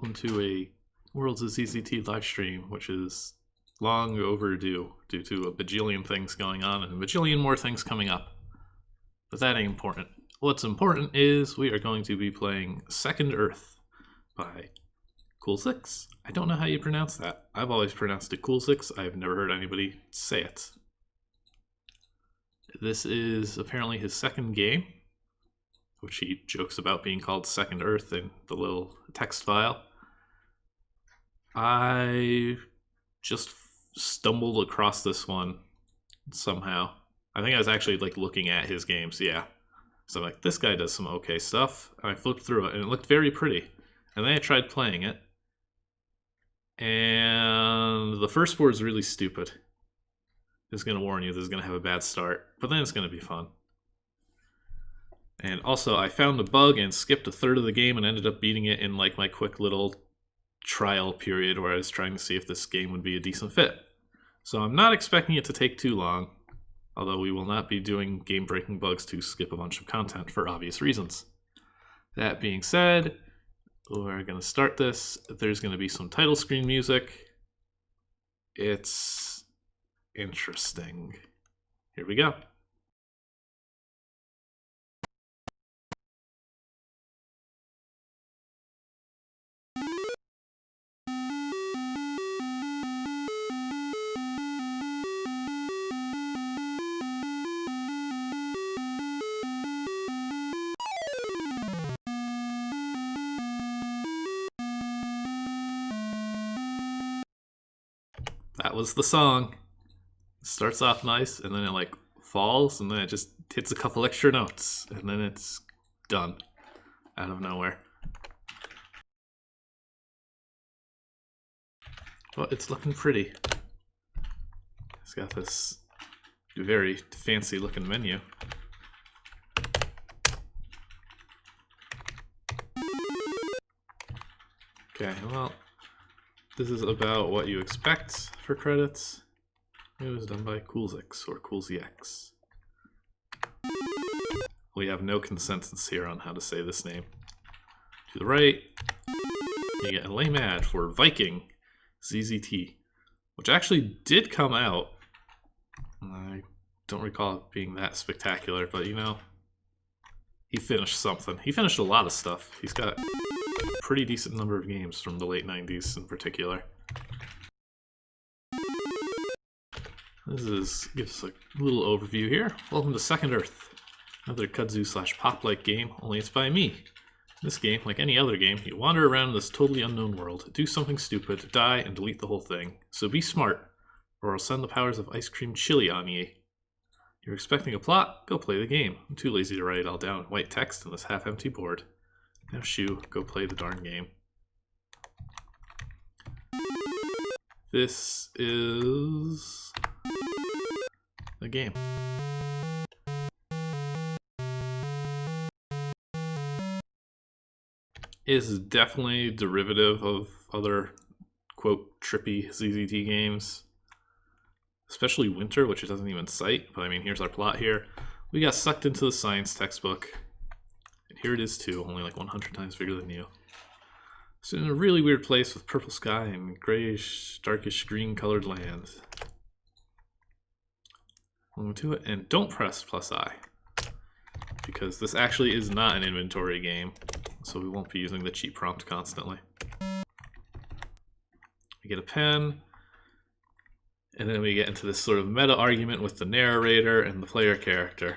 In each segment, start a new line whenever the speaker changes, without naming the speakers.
welcome to a Worlds of ZZT live stream, which is long overdue due to a bajillion things going on and a bajillion more things coming up. But that ain't important. What's important is we are going to be playing Second Earth by Coolzx. I don't know how you pronounce that. I've always pronounced it Coolzx. I've never heard anybody say it. This is apparently his second game, which he jokes about being called Second Earth in the little text file. I just stumbled across this one somehow. I think I was actually like looking at his games, yeah. So I'm like, this guy does some okay stuff. And I flipped through it and it looked very pretty. And then I tried playing it. And the first board is really stupid. It's going to warn you this is going to have a bad start, but then it's going to be fun. And also, I found a bug and skipped a third of the game and ended up beating it in like my quick little trial period where I was trying to see if this game would be a decent fit. So I'm not expecting it to take too long, although we will not be doing game-breaking bugs to skip a bunch of content for obvious reasons. That being said, we're going to start this. There's going to be some title screen music. It's interesting. Here we go. That was the song. It starts off nice, and then it like falls, and then it just hits a couple extra notes, and then it's done out of nowhere. Well, it's looking pretty. It's got this very fancy looking menu. Okay, well, this is about what you expect for credits. It was done by Coolzx or Coolzx. We have no consensus here on how to say this name. To the right, you get a lame ad for Viking ZZT, which actually did come out. I don't recall it being that spectacular, but you know, he finished something. He finished a lot of stuff. He's got a pretty decent number of games from the late 90s in particular. Gives us a little overview here. Welcome to Second Earth, another Kudzu / pop-like game, only it's by me. In this game, like any other game, you wander around this totally unknown world, do something stupid, die, and delete the whole thing. So be smart, or I'll send the powers of ice cream chili on ye. You're expecting a plot? Go play the game. I'm too lazy to write it all down in white text on this half-empty board. Now shoo, go play the darn game. This is the game. Is definitely derivative of other, quote, trippy ZZT games. Especially Winter, which it doesn't even cite. But I mean, here's our plot here. We got sucked into the science textbook. And here it is too, only like 100 times bigger than you. So in a really weird place with purple sky and grayish, darkish green colored land. Welcome to it, and don't press +I, because this actually is not an inventory game, so we won't be using the cheat prompt constantly. We get a pen, and then we get into this sort of meta argument with the narrator and the player character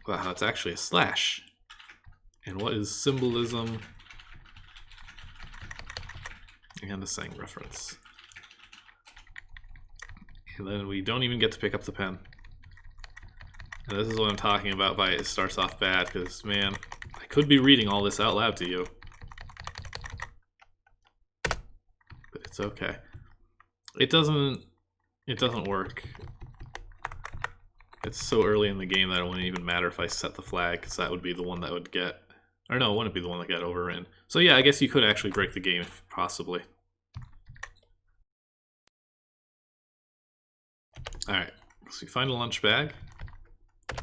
about how it's actually a slash, and what is symbolism, and a saying reference. And then we don't even get to pick up the pen. And this is what I'm talking about by it starts off bad, because, man, I could be reading all this out loud to you. But it's okay. It doesn't work. It's so early in the game that it wouldn't even matter if I set the flag, because that would be the one that would get... Or no, it wouldn't be the one that got overwritten. So yeah, I guess you could actually break the game, possibly. Alright, so you find a lunch bag.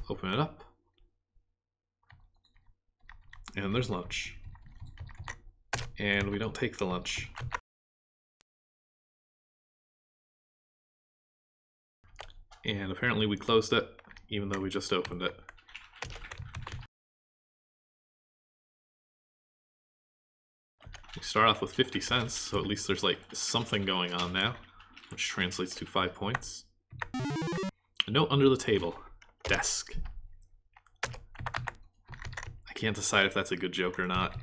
Open it up, and there's lunch. And we don't take the lunch. And apparently we closed it, even though we just opened it. We start off with 50 cents, so at least there's like something going on now, which translates to 5 points. A note under the table. Desk. I can't decide if that's a good joke or not.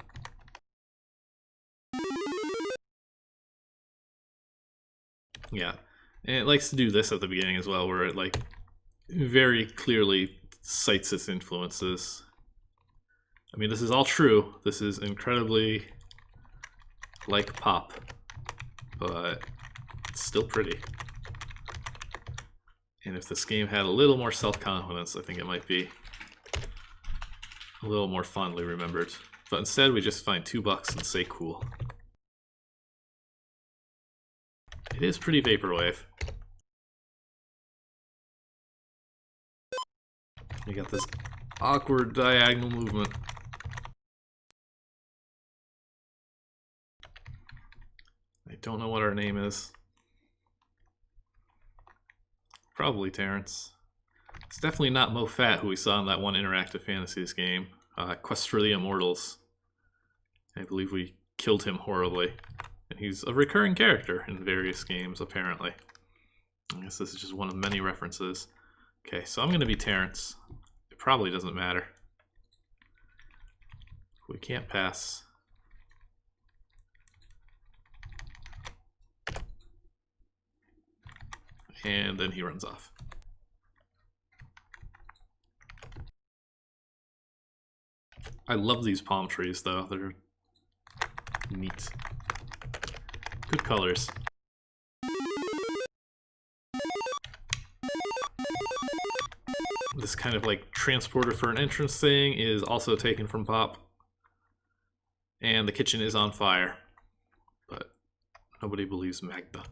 Yeah, and it likes to do this at the beginning as well, where it like very clearly cites its influences. I mean, this is all true. This is incredibly like pop, but it's still pretty. And if this game had a little more self-confidence, I think it might be a little more fondly remembered. But instead, we just find $2 and say cool. It is pretty vaporwave. We got this awkward diagonal movement. I don't know what our name is. Probably Terrence. It's definitely not Mo Fat, who we saw in that one Interactive Fantasies game, Quest for the Immortals. I believe we killed him horribly. And he's a recurring character in various games, apparently. I guess this is just one of many references. Okay, so I'm going to be Terrence. It probably doesn't matter. We can't pass. And then he runs off. I love these palm trees, though. They're neat. Good colors. This kind of like transporter for an entrance thing is also taken from Pop. And the kitchen is on fire. But nobody believes Magda.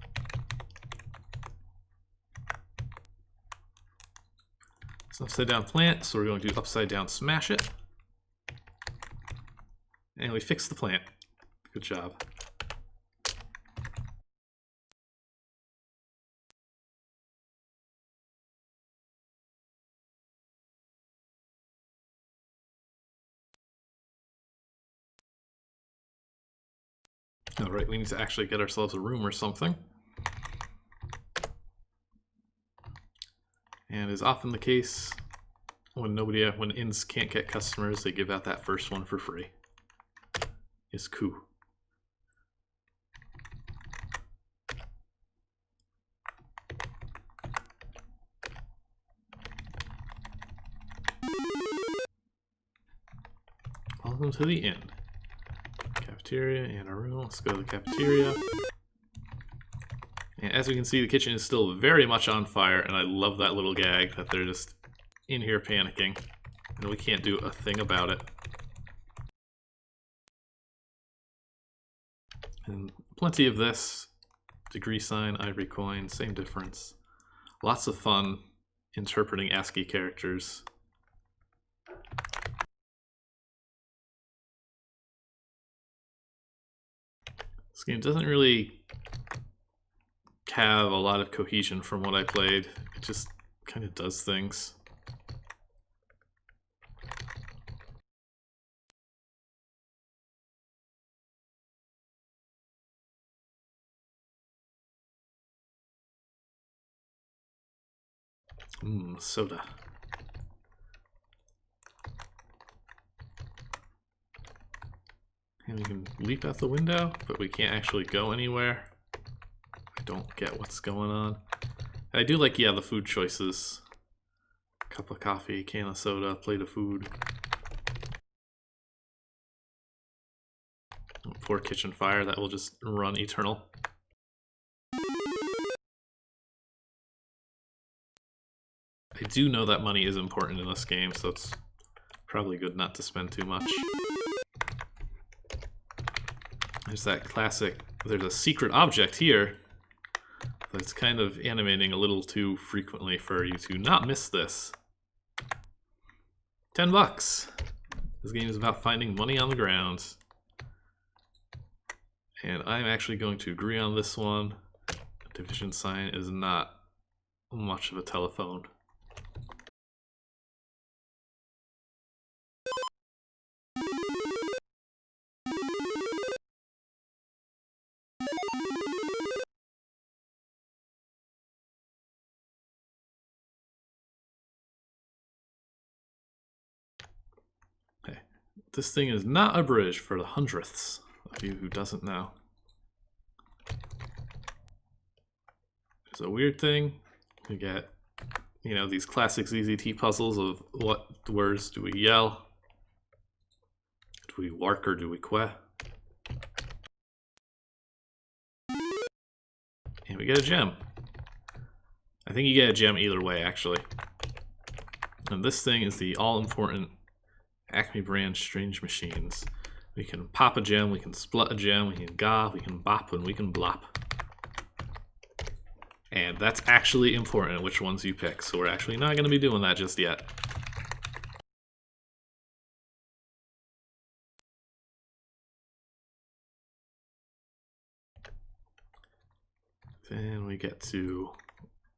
It's an upside down plant, so we're going to upside down smash it. And we fixed the plant. Good job. Alright, we need to actually get ourselves a room or something. And as often the case, when inns can't get customers, they give out that first one for free. It's cool. Welcome to the inn. Cafeteria and a room. Let's go to the cafeteria. And as we can see, the kitchen is still very much on fire, and I love that little gag that they're just in here panicking, and we can't do a thing about it. And plenty of this. Degree sign, ivory coin, same difference. Lots of fun interpreting ASCII characters. This game doesn't really have a lot of cohesion from what I played. It just kind of does things. Soda. And we can leap out the window, but we can't actually go anywhere. I don't get what's going on. I do like, yeah, the food choices. Cup of coffee, can of soda, plate of food. Poor kitchen fire, that will just run eternal. I do know that money is important in this game, so it's probably good not to spend too much. There's that classic, there's a secret object here, but it's kind of animating a little too frequently for you to not miss this. $10. This game is about finding money on the ground. And I'm actually going to agree on this one. Division sign is not much of a telephone. Okay. This thing is not a bridge for the hundredths of you who doesn't know. It's a weird thing. We get, you know, these classic ZZT puzzles of what words do we yell? Do we work or do we quit? And we get a gem. I think you get a gem either way, actually. And this thing is the all-important Acme brand Strange Machines. We can pop a gem, we can split a gem, we can ga, we can bop, and we can blop. And that's actually important, which ones you pick. So we're actually not going to be doing that just yet. Then we get to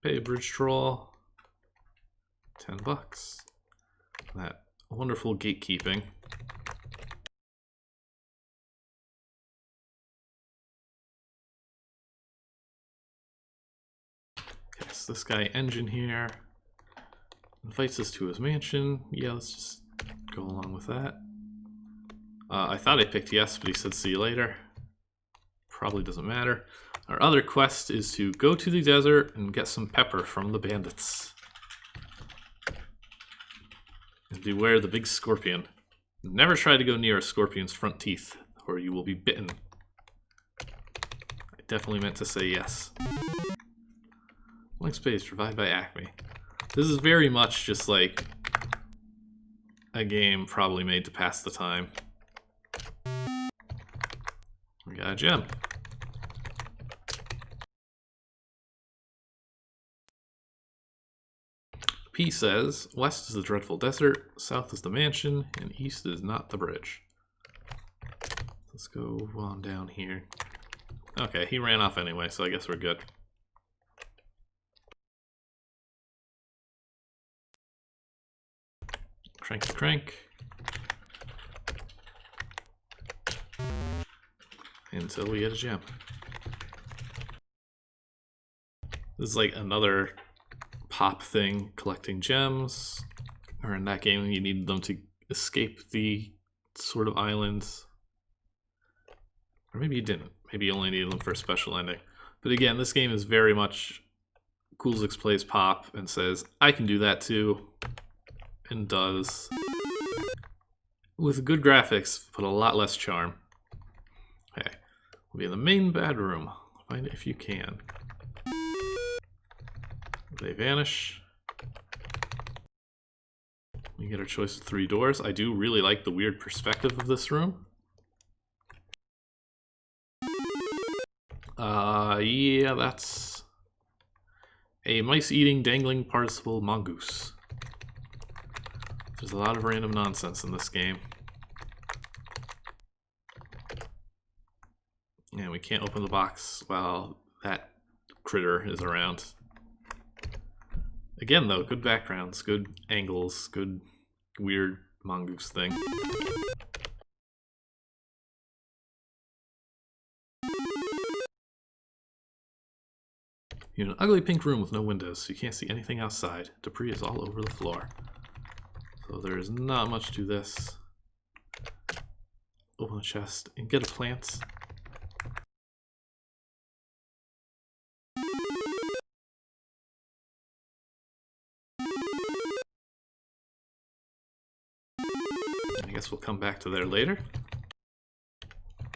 pay a bridge troll. $10. That wonderful gatekeeping. Okay, so this guy Engine here invites us to his mansion. Yeah, let's just go along with that. I thought I picked yes, but he said see you later. Probably doesn't matter. Our other quest is to go to the desert and get some pepper from the bandits. And beware the big scorpion. Never try to go near a scorpion's front teeth, or you will be bitten. I definitely meant to say yes. Blank space provided by Acme. This is very much just like a game probably made to pass the time. We got a gem. P says, west is the dreadful desert, south is the mansion, and east is not the bridge. Let's go on down here. Okay, he ran off anyway, so I guess we're good. Crank to crank. Until we get a gem. This is like another pop thing, collecting gems. Or in that game, you needed them to escape the sort of islands. Or maybe you didn't. Maybe you only needed them for a special ending. But again, this game is very much Coolzx plays pop and says, I can do that too. And does. With good graphics, but a lot less charm. Okay, we'll be in the main bedroom. Find it if you can. They vanish. We get our choice of 3 doors. I do really like the weird perspective of this room. Yeah, that's a mice-eating, dangling participle mongoose. There's a lot of random nonsense in this game. And we can't open the box while that critter is around. Again, though, good backgrounds, good angles, good weird mongoose thing. You're in an ugly pink room with no windows, so you can't see anything outside. Debris is all over the floor. So there's not much to this. Open the chest and get a plant. I guess we'll come back to there later.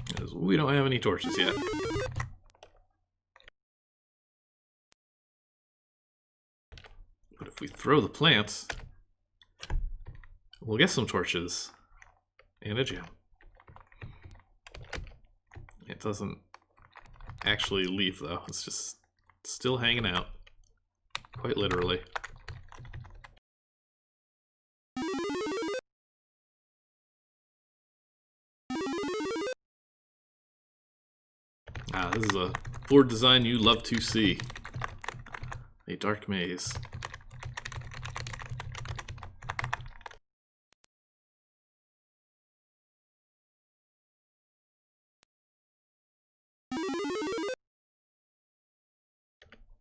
Because we don't have any torches yet. But if we throw the plants, we'll get some torches and a gem. It doesn't actually leave though, it's just still hanging out, quite literally. Ah, this is a board design you love to see. A dark maze.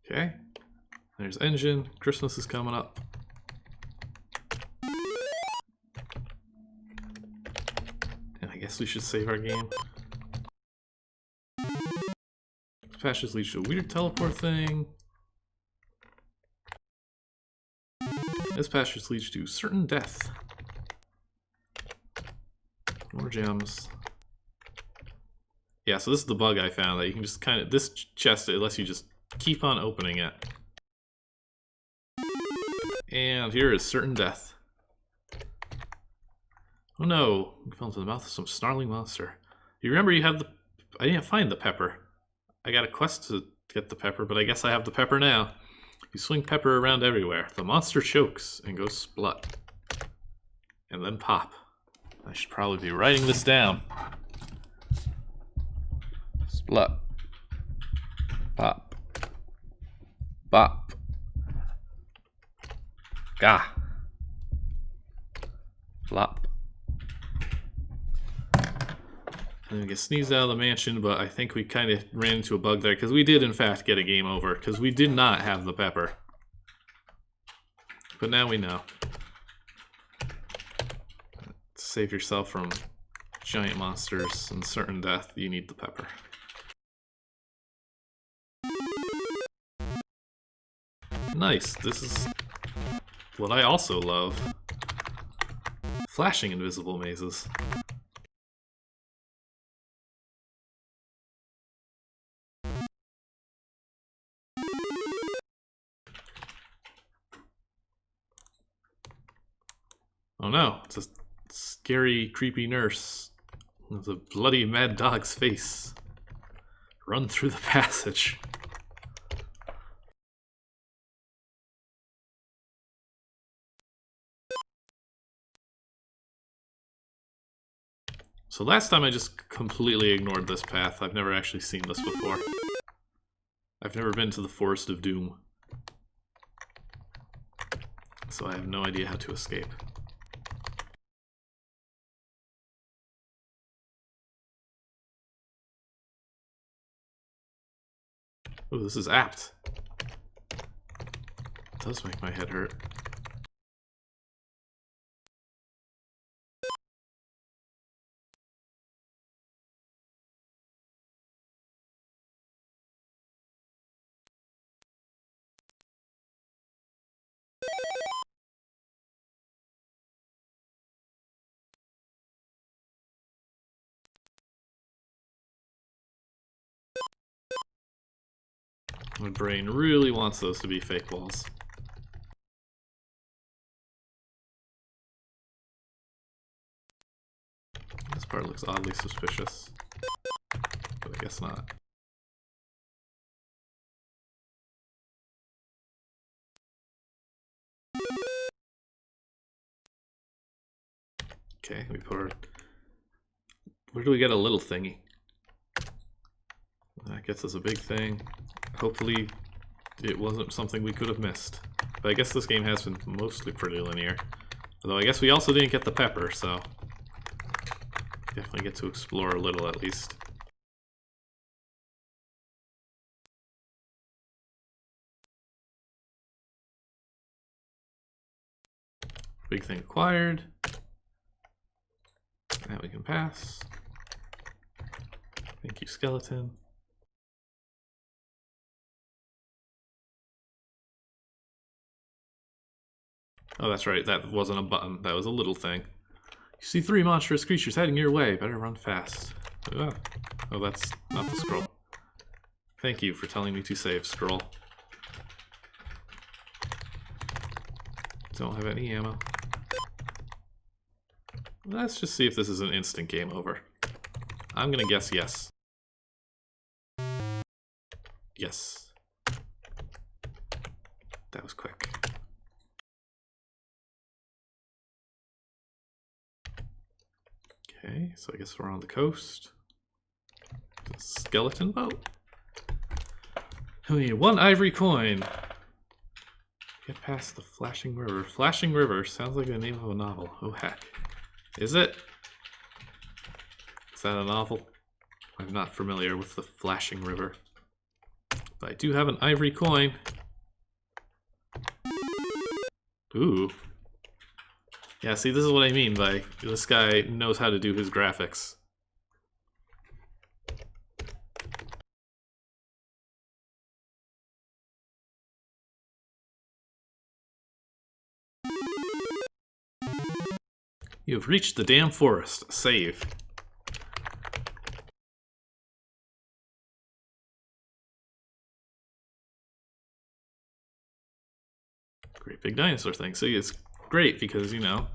Okay, there's engine. Christmas is coming up. And I guess we should save our game. This passage leads to a weird teleport thing. This passage leads to certain death. More gems. Yeah, so this is the bug I found, that you can just kind of, this chest, it lets you just keep on opening it. And here is certain death. Oh no, we fell into the mouth of some snarling monster. You remember you have the, I didn't find the pepper. I got a quest to get the pepper, but I guess I have the pepper now. You swing pepper around everywhere. The monster chokes and goes splut. And then pop. I should probably be writing this down. Splut. Pop. Bop. Gah. Flop. And we get sneezed out of the mansion, but I think we kind of ran into a bug there, because we did in fact get a game over, because we did not have the pepper. But now we know. To save yourself from giant monsters and certain death, you need the pepper. Nice, this is what I also love. Flashing invisible mazes. Oh no, it's a scary, creepy nurse with a bloody mad dog's face. Run through the passage. So last time I just completely ignored this path. I've never actually seen this before. I've never been to the Forest of Doom. So I have no idea how to escape. Oh, this is apt. It does make my head hurt. My brain really wants those to be fake walls. This part looks oddly suspicious, but I guess not. Okay, we put our... Where do we get a little thingy? That gets us a big thing. Hopefully it wasn't something we could have missed. But I guess this game has been mostly pretty linear. Although I guess we also didn't get the pepper, so... definitely get to explore a little at least. Big thing acquired. Now we can pass. Thank you, skeleton. Oh, that's right, that wasn't a button, that was a little thing. You see 3 monstrous creatures heading your way, better run fast. Oh, that's not the scroll. Thank you for telling me to save, scroll. Don't have any ammo. Let's just see if this is an instant game over. I'm gonna guess yes. Yes. That was quick. Okay, so I guess we're on the coast. Skeleton boat? We need 1 ivory coin. Get past the Flashing River. Flashing River sounds like the name of a novel. Oh heck. Is it? Is that a novel? I'm not familiar with the Flashing River. But I do have an ivory coin. Ooh. Yeah, see, this is what I mean by this guy knows how to do his graphics. You have reached the damn forest. Save. Great big dinosaur thing. So it's great because, you know,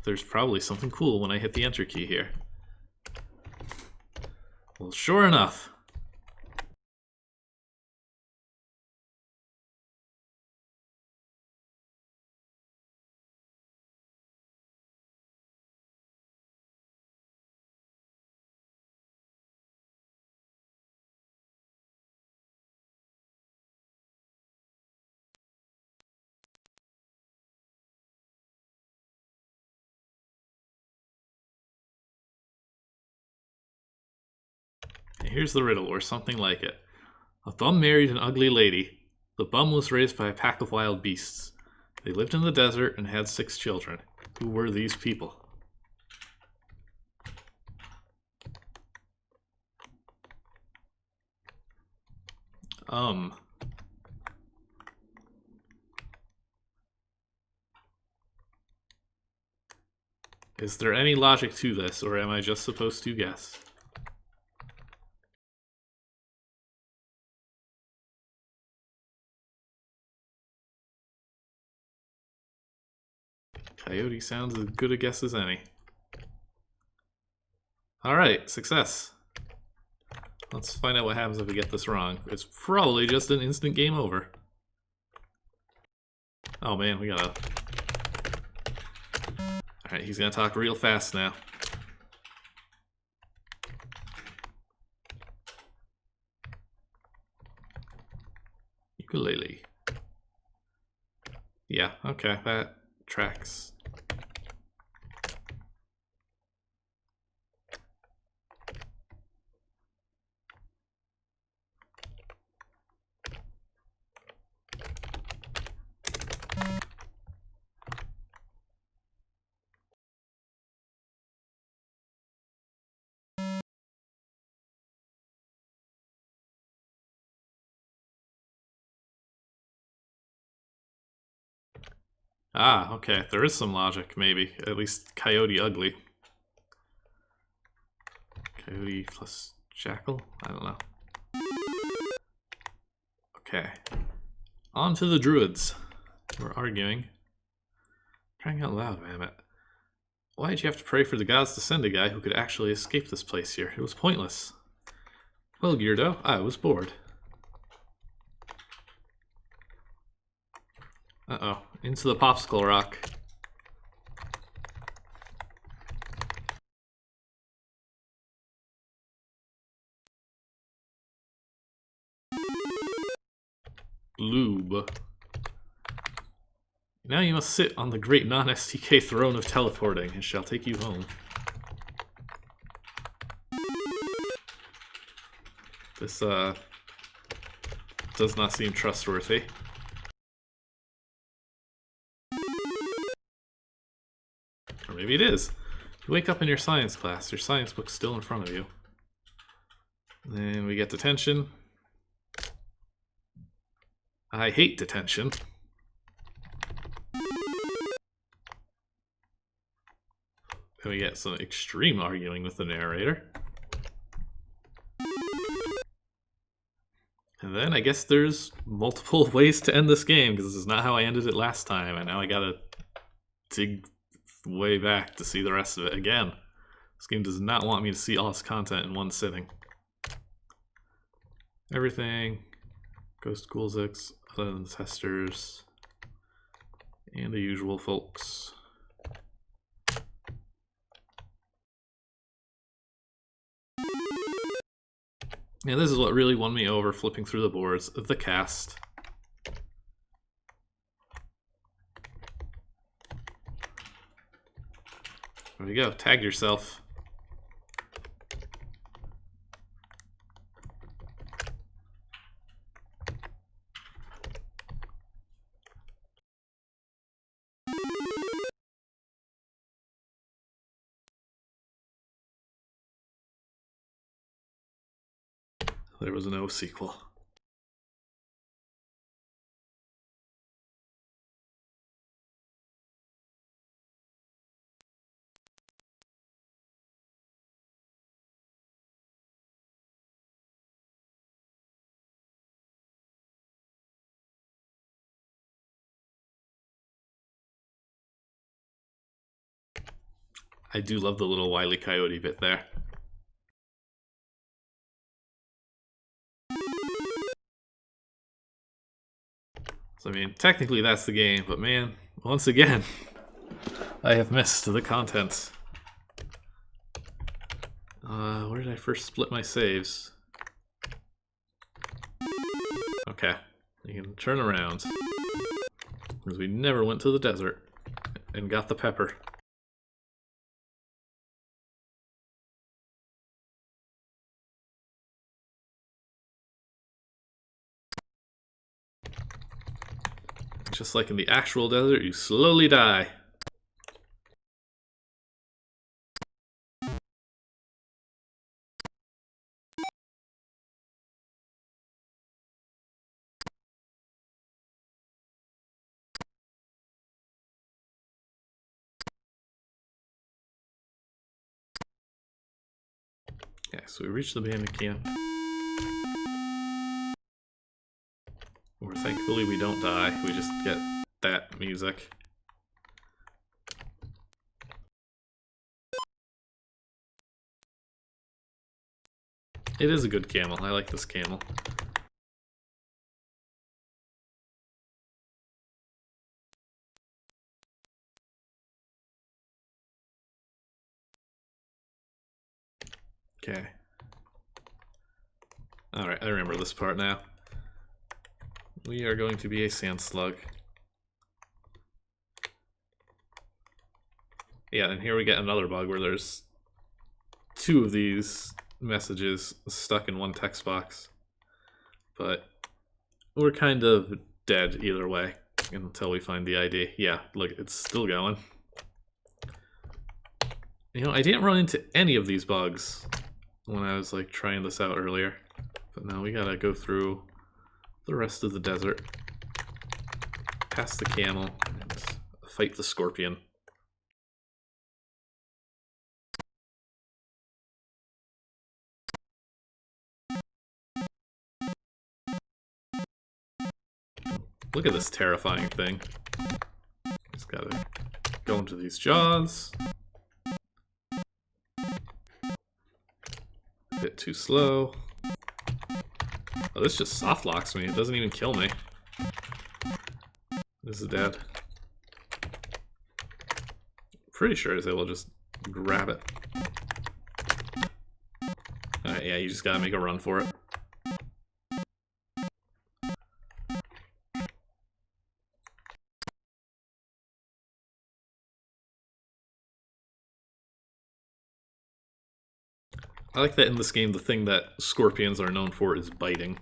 there's probably something cool when I hit the enter key here. Well, sure enough. Here's the riddle, or something like it. A bum married an ugly lady. The bum was raised by a pack of wild beasts. They lived in the desert and had 6 children. Who were these people? Is there any logic to this, or am I just supposed to guess? Coyote sounds as good a guess as any. Alright, success. Let's find out what happens if we get this wrong. It's probably just an instant game over. Oh man, we gotta... Alright, he's gonna talk real fast now. Ukulele. Yeah, okay, that tracks. Ah, okay, there is some logic, maybe. At least Coyote Ugly. Coyote plus Jackal? I don't know. Okay. On to the Druids. We're arguing. Crying out loud, damn it. Why'd you have to pray for the gods to send a guy who could actually escape this place here? It was pointless. Well, Geardo, I was bored. Uh-oh. Into the popsicle rock. Lube. Now you must sit on the great non-STK throne of teleporting. It shall take you home. This, does not seem trustworthy. Or maybe it is. You wake up in your science class. Your science book's still in front of you. Then we get detention. I hate detention. Then we get some extreme arguing with the narrator. And then I guess there's multiple ways to end this game, because this is not how I ended it last time, and now I gotta dig way back to see the rest of it again. This game does not want me to see all its content in one sitting. Everything goes to Coolzx, other than the testers, and the usual folks. And this is what really won me over flipping through the boards, the cast. There you go, tag yourself. There was no sequel. I do love the little Wile E. Coyote bit there. So, I mean, technically that's the game, but man, once again, I have missed the content. Where did I first split my saves? Okay, you can turn around. Because we never went to the desert and got the pepper. Just like in the actual desert, you slowly die. Okay, so we reach the abandoned camp. Where thankfully we don't die, we just get that music. It is a good camel, I like this camel. Okay. Alright, I remember this part now. We are going to be a sand slug. Yeah, and here we get another bug where there's two of these messages stuck in one text box. But we're kind of dead either way until we find the ID. Yeah, look, it's still going. You know, I didn't run into any of these bugs when I was like trying this out earlier. But now we gotta go through the rest of the desert, past the camel, and fight the scorpion. Look at this terrifying thing. Just gotta go into these jaws. A bit too slow. Oh, this just soft locks me. It doesn't even kill me. This is dead. Pretty sure they will just grab it. Alright, yeah, you just gotta make a run for it. I like that in this game the thing that scorpions are known for is biting.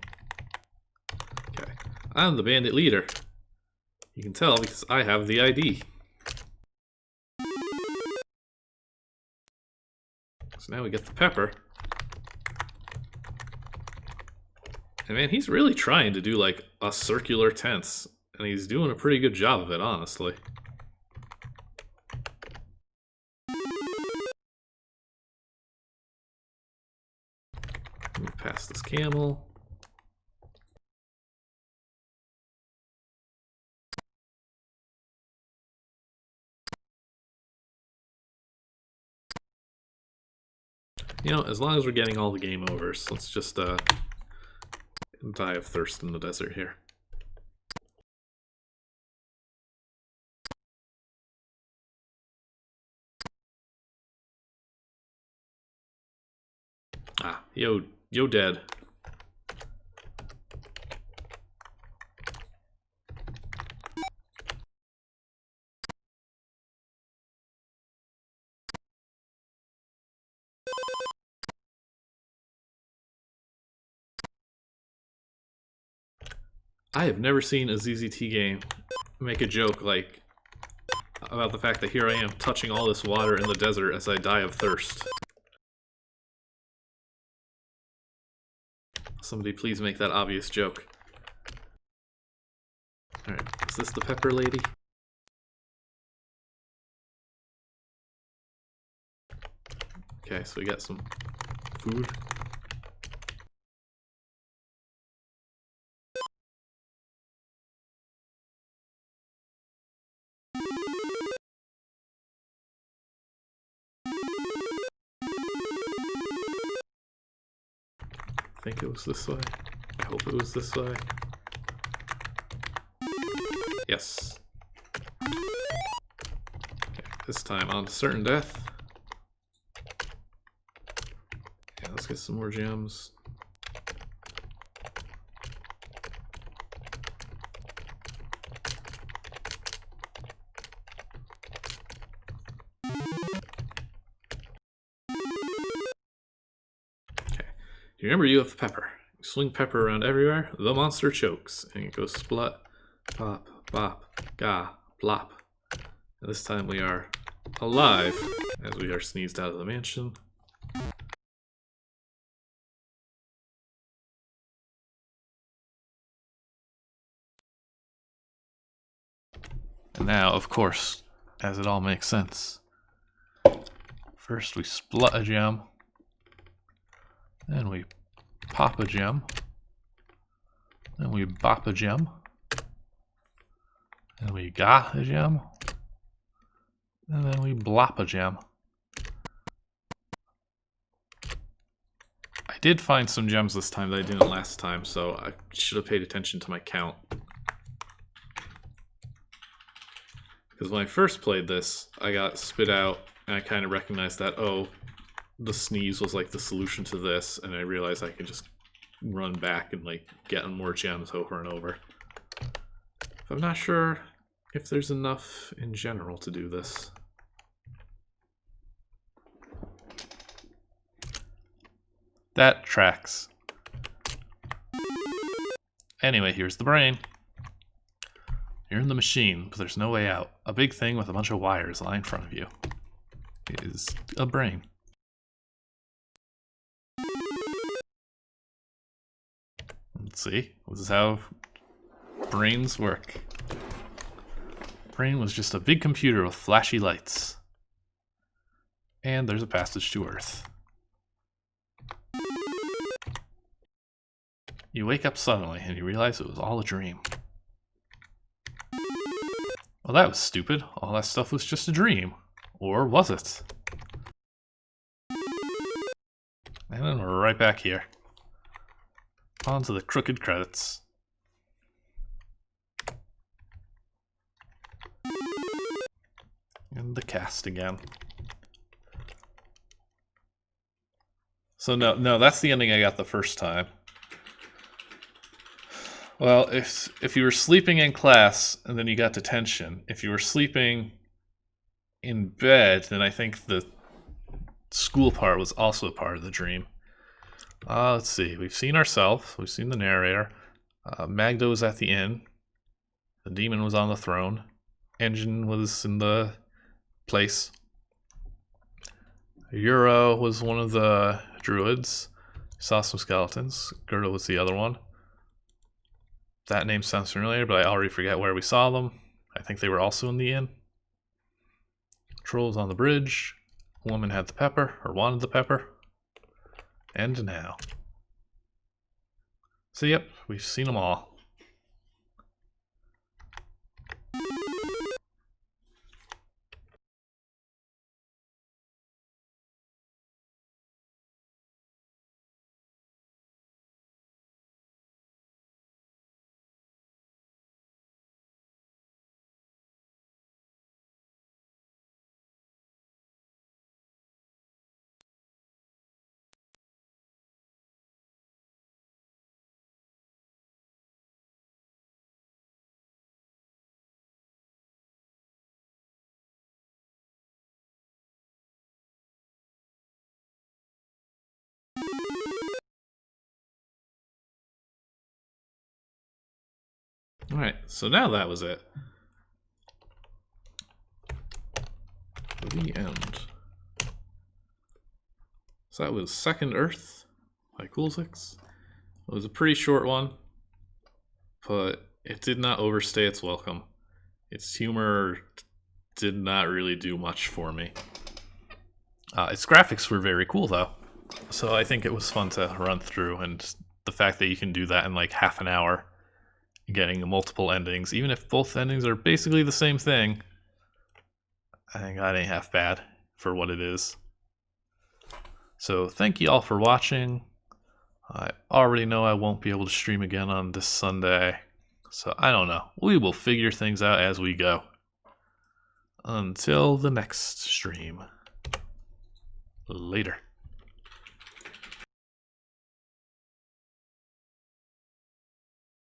Okay, I'm the bandit leader. You can tell because I have the ID. So now we get the pepper. And man, he's really trying to do like a circular tense. And he's doing a pretty good job of it, honestly. Move past this camel. You know, as long as we're getting all the game overs, let's just die of thirst in the desert here. Ah, yo dead. I have never seen a ZZT game make a joke like about the fact that here I am touching all this water in the desert as I die of thirst. Somebody please make that obvious joke. Alright, is this the pepper lady? Okay, so we got some food. I think it was this way. I hope it was this way. Yes. Okay, this time on to certain death. Yeah, let's get some more gems. You remember you have pepper. You swing pepper around everywhere, the monster chokes, and it goes splut, pop, bop, ga, plop. And this time we are alive as we are sneezed out of the mansion. And now, of course, as it all makes sense, first we splut a gem. Then we pop a gem. Then we bop a gem. Then we ga a gem. And then we blop a gem. I did find some gems this time that I didn't last time, so I should have paid attention to my count. Because when I first played this, I got spit out, and I kind of recognized that, oh, the sneeze was like the solution to this, and I realized I could just run back and like get more gems over and over. I'm not sure if there's enough in general to do this. That tracks. Anyway, here's the brain. You're in the machine, but there's no way out. A big thing with a bunch of wires lying in front of you is a brain. Let's see. This is how brains work. Brain was just a big computer with flashy lights. And there's a passage to Earth. You wake up suddenly and you realize it was all a dream. Well, that was stupid. All that stuff was just a dream. Or was it? And then we're right back here. On to the crooked credits. And the cast again. So no, that's the ending I got the first time. Well, if you were sleeping in class and then you got detention, if you were sleeping in bed, then I think the school part was also a part of the dream. Let's see. We've seen ourselves. We've seen the narrator. Magda was at the inn. The demon was on the throne. Engine was in the place. Euro was one of the druids. Saw some skeletons. Gerda was the other one. That name sounds familiar, but I already forget where we saw them. I think they were also in the inn. Trolls on the bridge. A woman had the pepper, or wanted the pepper. And now. So yep, we've seen them all. Alright, so now that was it. The end. So that was Second Earth by Coolzx. It was a pretty short one, but it did not overstay its welcome. Its humor did not really do much for me. Its graphics were very cool though, so I think it was fun to run through, and the fact that you can do that in like half an hour, getting multiple endings, even if both endings are basically the same thing, I think that ain't half bad for what it is. So thank you all for watching. I already know I won't be able to stream again on this Sunday, so I don't know. We will figure things out as we go. Until the next stream. Later.